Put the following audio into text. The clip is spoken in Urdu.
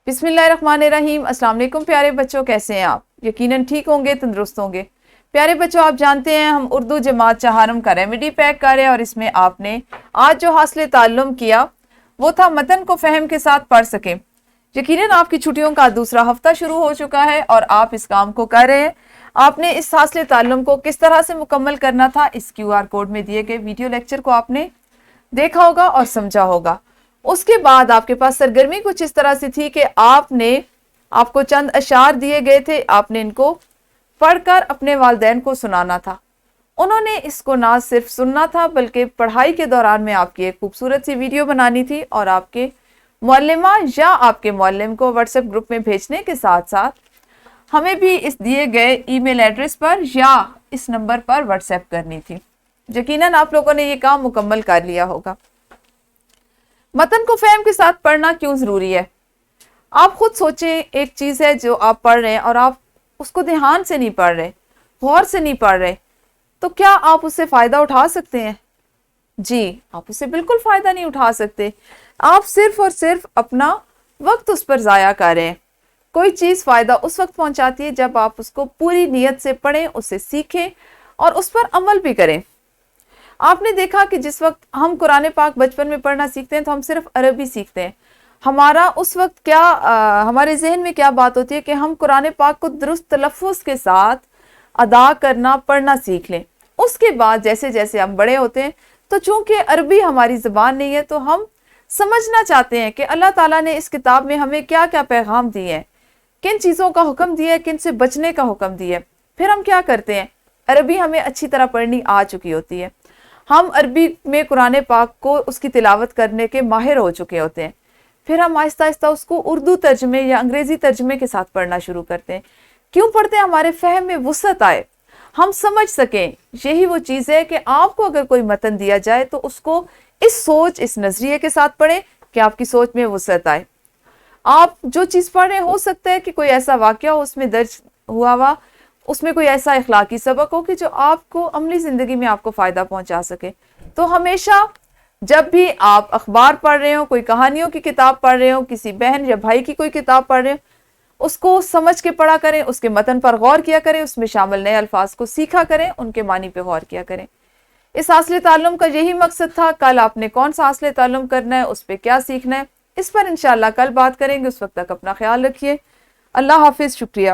بسم اللہ الرحمن الرحیم۔ السلام علیکم پیارے بچوں، کیسے ہیں آپ؟ یقیناً ٹھیک ہوں گے، تندرست ہوں گے۔ پیارے بچوں، آپ جانتے ہیں ہم اردو جماعت چہارم کا ریمیڈی پیک کر رہے ہیں، اور اس میں آپ نے آج جو حاصل تعلم کیا وہ تھا متن کو فہم کے ساتھ پڑھ سکیں۔ یقیناً آپ کی چھٹیوں کا دوسرا ہفتہ شروع ہو چکا ہے اور آپ اس کام کو کر رہے ہیں۔ آپ نے اس حاصل تعلم کو کس طرح سے مکمل کرنا تھا، اس QR کوڈ میں دیے گئے ویڈیو لیکچر کو آپ نے دیکھا ہوگا اور سمجھا ہوگا۔ اس کے بعد آپ کے پاس سرگرمی کچھ اس طرح سے تھی کہ آپ کو چند اشعار دیے گئے تھے، آپ نے ان کو پڑھ کر اپنے والدین کو سنانا تھا۔ انہوں نے اس کو نہ صرف سننا تھا بلکہ پڑھائی کے دوران میں آپ کی ایک خوبصورت سی ویڈیو بنانی تھی اور آپ کے معلمہ یا آپ کے معلم کو واٹس ایپ گروپ میں بھیجنے کے ساتھ ساتھ ہمیں بھی اس دیے گئے ای میل ایڈریس پر یا اس نمبر پر واٹس ایپ کرنی تھی۔ یقیناً آپ لوگوں نے یہ کام مکمل کر لیا ہوگا۔ متن کو فہم کے ساتھ پڑھنا کیوں ضروری ہے؟ آپ خود سوچیں، ایک چیز ہے جو آپ پڑھ رہے ہیں اور آپ اس کو دھیان سے نہیں پڑھ رہے، غور سے نہیں پڑھ رہے، تو کیا آپ اس سے فائدہ اٹھا سکتے ہیں؟ جی، آپ اس سے بالکل فائدہ نہیں اٹھا سکتے۔ آپ صرف اور صرف اپنا وقت اس پر ضائع کر رہے ہیں۔ کوئی چیز فائدہ اس وقت پہنچاتی ہے جب آپ اس کو پوری نیت سے پڑھیں، اسے سیکھیں اور اس پر عمل بھی کریں۔ آپ نے دیکھا کہ جس وقت ہم قرآن پاک بچپن میں پڑھنا سیکھتے ہیں تو ہم صرف عربی سیکھتے ہیں۔ ہمارا اس وقت ہمارے ذہن میں کیا بات ہوتی ہے کہ ہم قرآن پاک کو درست تلفظ کے ساتھ ادا کرنا، پڑھنا سیکھ لیں۔ اس کے بعد جیسے جیسے ہم بڑے ہوتے ہیں تو چونکہ عربی ہماری زبان نہیں ہے تو ہم سمجھنا چاہتے ہیں کہ اللہ تعالیٰ نے اس کتاب میں ہمیں کیا کیا پیغام دیے ہیں، کن چیزوں کا حکم دیا ہے، کن سے بچنے کا حکم دیا ہے۔ پھر ہم کیا کرتے ہیں؟ عربی ہمیں اچھی طرح پڑھنی آ چکی ہوتی ہے، ہم عربی میں قرآن پاک کو اس کی تلاوت کرنے کے ماہر ہو چکے ہوتے ہیں۔ پھر ہم آہستہ آہستہ اس کو اردو ترجمے یا انگریزی ترجمے کے ساتھ پڑھنا شروع کرتے ہیں۔ کیوں پڑھتے ہیں؟ ہمارے فہم میں وسعت آئے، ہم سمجھ سکیں۔ یہی وہ چیز ہے کہ آپ کو اگر کوئی متن دیا جائے تو اس کو اس نظریے کے ساتھ پڑھیں کہ آپ کی سوچ میں وسعت آئے۔ آپ جو چیز پڑھ رہے ہو سکتا ہے کہ کوئی ایسا واقعہ ہو اس میں درج ہوا اس میں کوئی ایسا اخلاقی سبق ہو کہ جو آپ کو عملی زندگی میں آپ کو فائدہ پہنچا سکے۔ تو ہمیشہ جب بھی آپ اخبار پڑھ رہے ہو، کوئی کہانیوں کی کتاب پڑھ رہے ہو، کسی بہن یا بھائی کی کوئی کتاب پڑھ رہے ہو، اس کو سمجھ کے پڑھا کریں، اس کے متن پر غور کیا کریں، اس میں شامل نئے الفاظ کو سیکھا کریں، ان کے معنی پہ غور کیا کریں۔ اس حاصل تعلم کا یہی مقصد تھا۔ کل آپ نے کون سا حاصل تعلم کرنا ہے، اس پہ کیا سیکھنا ہے، اس پر انشاءاللہ کل بات کریں گے۔ اس وقت تک اپنا خیال رکھیے۔ اللہ حافظ، شکریہ۔